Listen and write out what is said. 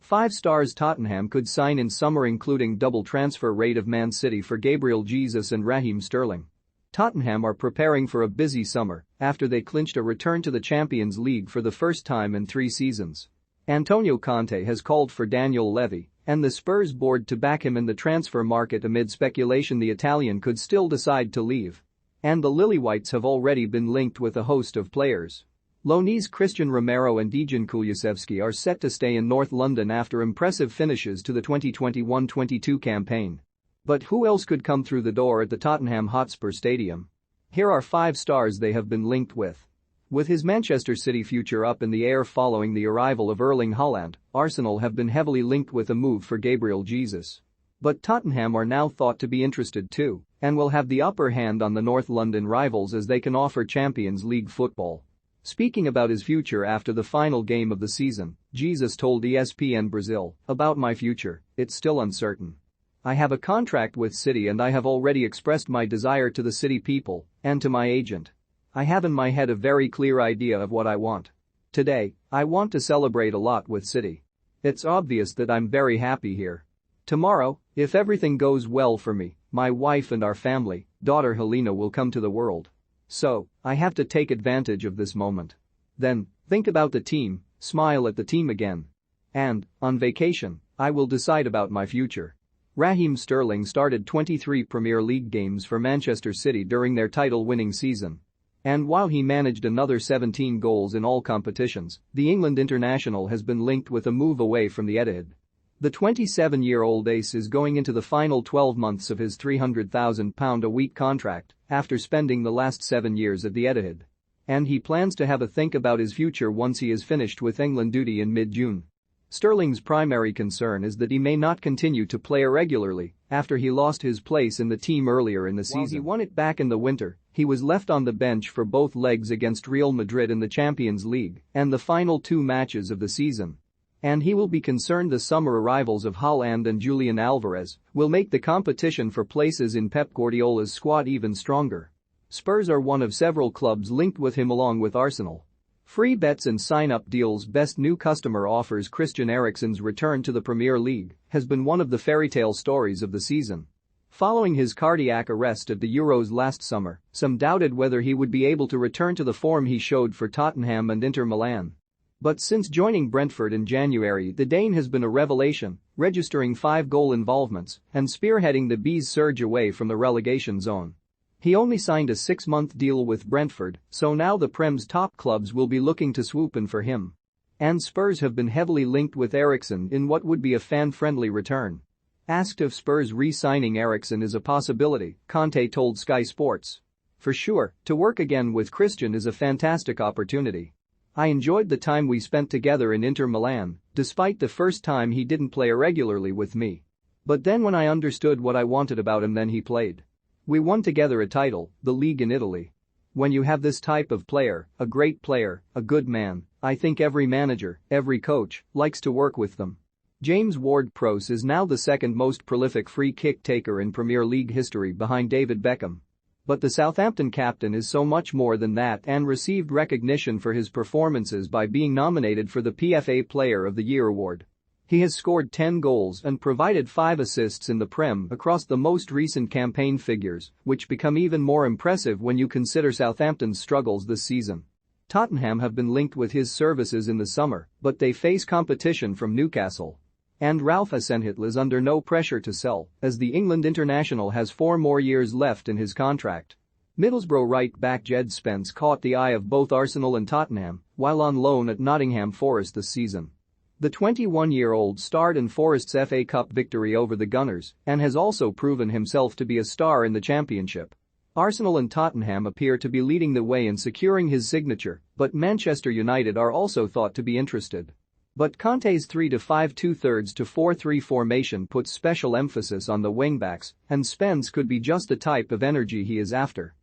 5 stars Tottenham could sign in summer, including double transfer rate of Man City for Gabriel Jesus and Raheem Sterling. Tottenham are preparing for a busy summer after they clinched a return to the Champions League for the first time in 3 seasons. Antonio Conte has called for Daniel Levy and the Spurs board to back him in the transfer market amid speculation the Italian could still decide to leave. And the Lily-Whites have already been linked with a host of players. Loanese Christian Romero and Dejan Kulusevski are set to stay in North London after impressive finishes to the 2021-22 campaign. But who else could come through the door at the Tottenham Hotspur Stadium? Here are 5 stars they have been linked with. With his Manchester City future up in the air following the arrival of Erling Haaland, Arsenal have been heavily linked with a move for Gabriel Jesus. But Tottenham are now thought to be interested too and will have the upper hand on the North London rivals as they can offer Champions League football. Speaking about his future after the final game of the season, Jesus told ESPN Brazil, "About my future, it's still uncertain. I have a contract with City and I have already expressed my desire to the City people and to my agent. I have in my head a very clear idea of what I want. Today, I want to celebrate a lot with City. It's obvious that I'm very happy here. Tomorrow, if everything goes well for me, my wife and our family, daughter Helena will come to the world. So, I have to take advantage of this moment. Then, think about the team, smile at the team again. And, on vacation, I will decide about my future." Raheem Sterling started 23 Premier League games for Manchester City during their title-winning season. And while he managed another 17 goals in all competitions, the England international has been linked with a move away from the Etihad. The 27-year-old ace is going into the final 12 months of his £300,000 a week contract after spending the last 7 years at the Etihad. And he plans to have a think about his future once he is finished with England duty in mid-June. Sterling's primary concern is that he may not continue to play irregularly after he lost his place in the team earlier in the season. While he won it back in the winter, he was left on the bench for both legs against Real Madrid in the Champions League and the final 2 matches of the season. And he will be concerned the summer arrivals of Haaland and Julian Alvarez will make the competition for places in Pep Guardiola's squad even stronger. Spurs are one of several clubs linked with him along with Arsenal. Free bets and sign-up deals. Best new customer offers. Christian Eriksen's return to the Premier League has been one of the fairy-tale stories of the season. Following his cardiac arrest at the Euros last summer, some doubted whether he would be able to return to the form he showed for Tottenham and Inter Milan. But since joining Brentford in January, the Dane has been a revelation, registering 5 goal involvements and spearheading the Bees' surge away from the relegation zone. He only signed a 6-month deal with Brentford, so now the Prem's top clubs will be looking to swoop in for him. And Spurs have been heavily linked with Eriksen in what would be a fan-friendly return. Asked if Spurs re-signing Eriksen is a possibility, Conte told Sky Sports. "For sure, to work again with Christian is a fantastic opportunity. I enjoyed the time we spent together in Inter Milan, despite the first time he didn't play irregularly with me. But then when I understood what I wanted about him, then he played. We won together a title, the league in Italy. When you have this type of player, a great player, a good man, I think every manager, every coach, likes to work with them." James Ward-Prowse is now the second most prolific free kick taker in Premier League history behind David Beckham. But the Southampton captain is so much more than that and received recognition for his performances by being nominated for the PFA Player of the Year award. He has scored 10 goals and provided 5 assists in the Prem across the most recent campaign figures, which become even more impressive when you consider Southampton's struggles this season. Tottenham have been linked with his services in the summer, but they face competition from Newcastle. And Ralph Hasenhüttl is under no pressure to sell, as the England international has 4 more years left in his contract. Middlesbrough right-back Jed Spence caught the eye of both Arsenal and Tottenham while on loan at Nottingham Forest this season. The 21-year-old starred in Forest's FA Cup victory over the Gunners and has also proven himself to be a star in the Championship. Arsenal and Tottenham appear to be leading the way in securing his signature, but Manchester United are also thought to be interested. But Conte's 3-5-2/3 to 4-3 formation puts special emphasis on the wingbacks, and Spence could be just the type of energy he is after.